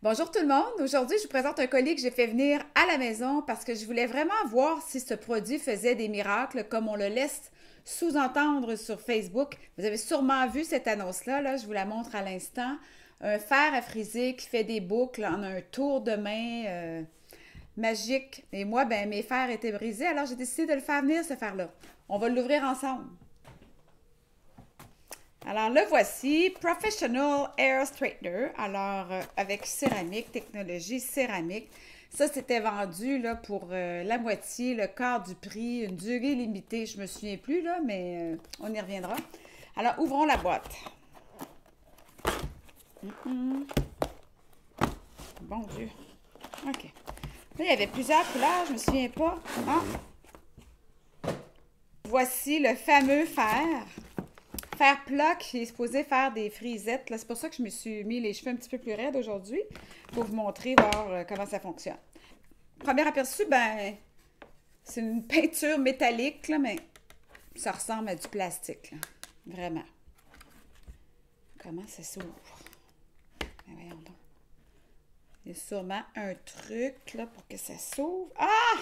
Bonjour tout le monde. Aujourd'hui, je vous présente un colis que j'ai fait venir à la maison parce que je voulais vraiment voir si ce produit faisait des miracles comme on le laisse sous-entendre sur Facebook. Vous avez sûrement vu cette annonce-là, là, je vous la montre à l'instant. Un fer à friser qui fait des boucles en un tour de main magique. Et moi, ben, mes fers étaient brisés, alors j'ai décidé de le faire venir, ce fer-là. On va l'ouvrir ensemble. Alors, le voici, Professional Hair Straightener, alors avec céramique, technologie céramique. Ça, c'était vendu là, pour la moitié, le quart du prix, une durée limitée, je me souviens plus, là, mais on y reviendra. Alors, ouvrons la boîte. Bon Dieu. OK. Là, il y avait plusieurs couleurs, je me souviens pas. Ah. Voici le fameux fer. Fer plat qui est supposé faire des frisettes. C'est pour ça que je me suis mis les cheveux un petit peu plus raides aujourd'hui pour vous montrer, voir comment ça fonctionne. Premier aperçu, ben, c'est une peinture métallique, là, mais ça ressemble à du plastique, là. Vraiment. Comment ça s'ouvre? Ben, voyons donc. Il y a sûrement un truc là, pour que ça s'ouvre. Ah!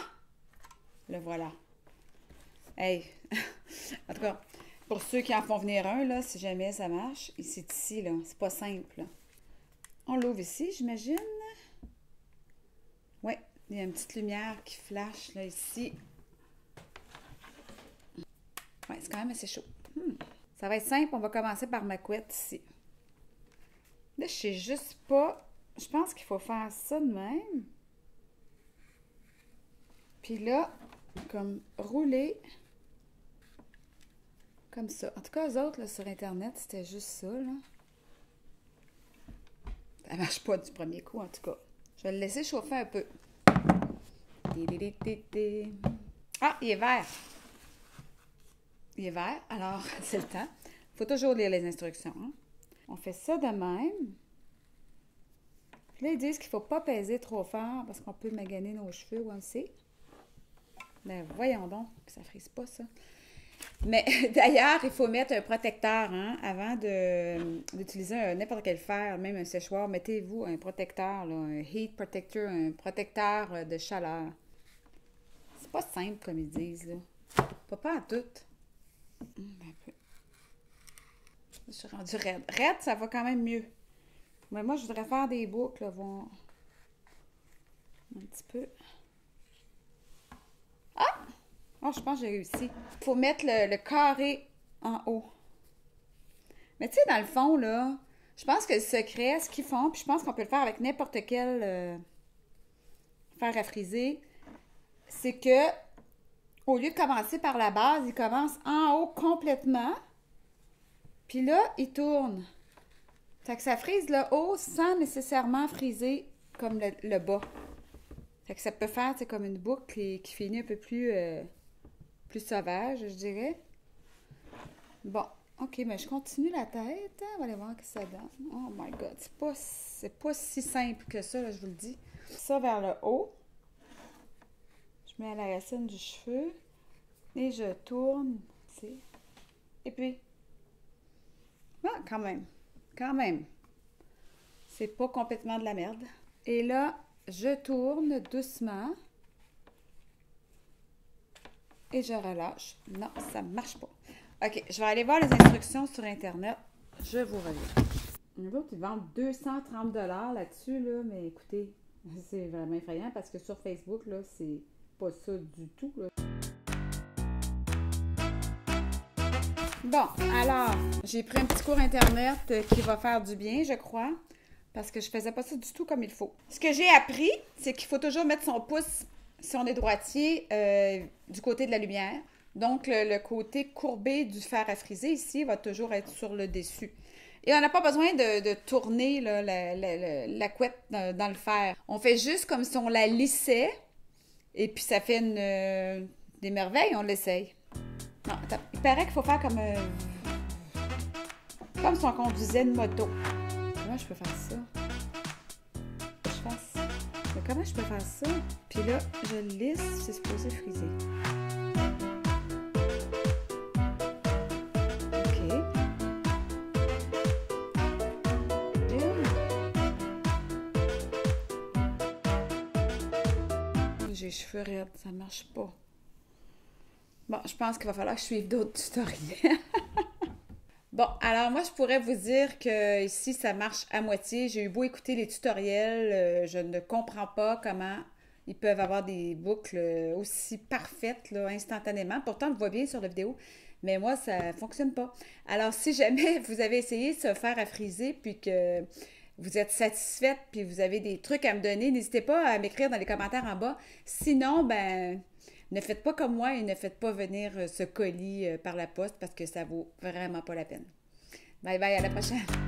Le voilà. Hey! En tout cas, pour ceux qui en font venir un, là, si jamais ça marche, c'est ici, là. C'est pas simple, là. On l'ouvre ici, j'imagine. Oui, il y a une petite lumière qui flash, là, ici. Oui, c'est quand même assez chaud. Ça va être simple, on va commencer par ma couette ici. Là, je sais juste pas. Je pense qu'il faut faire ça de même. Puis là, comme rouler. Comme ça. En tout cas, eux autres, là, sur Internet, c'était juste ça, là. Ça marche pas du premier coup, en tout cas. Je vais le laisser chauffer un peu. Ah, il est vert. Il est vert, alors c'est le temps. Il faut toujours lire les instructions. Hein? On fait ça de même. Puis là, ils disent qu'il ne faut pas peser trop fort parce qu'on peut maganer nos cheveux, on le sait. Mais voyons donc, que ça ne frise pas, ça. Mais d'ailleurs, il faut mettre un protecteur hein, avant d'utiliser n'importe quel fer, même un séchoir. Mettez-vous un protecteur, là, un heat protector, un protecteur de chaleur. C'est pas simple comme ils disent, là. Pas à tout. Un peu. Je suis rendue raide. Raide, ça va quand même mieux. Mais moi, je voudrais faire des boucles, là, voir. Un petit peu. Ah! Oh, je pense que j'ai réussi. Il faut mettre le carré en haut. Mais tu sais, dans le fond, là, je pense que le secret, ce qu'ils font, puis je pense qu'on peut le faire avec n'importe quel fer à friser, c'est que au lieu de commencer par la base, ils commencent en haut complètement. Puis là, ils tournent. Fait que ça frise le haut sans nécessairement friser comme le bas. Fait que ça peut faire, c'est comme une boucle qui finit un peu plus sauvage, je dirais. Bon, ok, mais je continue la tête. On va aller voir ce que ça donne. Oh my God, c'est pas si simple que ça, là, je vous le dis. Ça vers le haut. Je mets à la racine du cheveu. Et je tourne. Ici. Et puis... Ah, quand même. Quand même. C'est pas complètement de la merde. Et là, je tourne doucement. Et je relâche. Non, ça ne marche pas. OK, je vais aller voir les instructions sur Internet. Je vous reviens. Les autres, ils vendent 230 $ là-dessus, là, mais écoutez, c'est vraiment effrayant parce que sur Facebook, là, c'est pas ça du tout, là. Bon, alors, j'ai pris un petit cours Internet qui va faire du bien, je crois, parce que je faisais pas ça du tout comme il faut. Ce que j'ai appris, c'est qu'il faut toujours mettre son pouce, si on est droitier, du côté de la lumière. Donc, le côté courbé du fer à friser ici va toujours être sur le dessus. Et on n'a pas besoin de tourner là, la couette dans le fer. On fait juste comme si on la lissait, et puis ça fait des merveilles, on l'essaye. Non, attends, il paraît qu'il faut faire comme si on conduisait une moto. Comment je peux faire ça? Mais comment je peux faire ça? Puis là, je lisse, c'est supposé friser. OK. les cheveux raides, ça marche pas. Bon, je pense qu'il va falloir que je suive d'autres tutoriels. Bon, alors moi, je pourrais vous dire que ici, ça marche à moitié. J'ai eu beau écouter les tutoriels, je ne comprends pas comment ils peuvent avoir des boucles aussi parfaites, là, instantanément. Pourtant, on le voit bien sur la vidéo, mais moi, ça ne fonctionne pas. Alors, si jamais vous avez essayé de se faire à friser, puis que vous êtes satisfaite, puis vous avez des trucs à me donner, n'hésitez pas à m'écrire dans les commentaires en bas. Sinon, ben, ne faites pas comme moi et ne faites pas venir ce colis par la poste parce que ça vaut vraiment pas la peine. Bye bye, à la prochaine!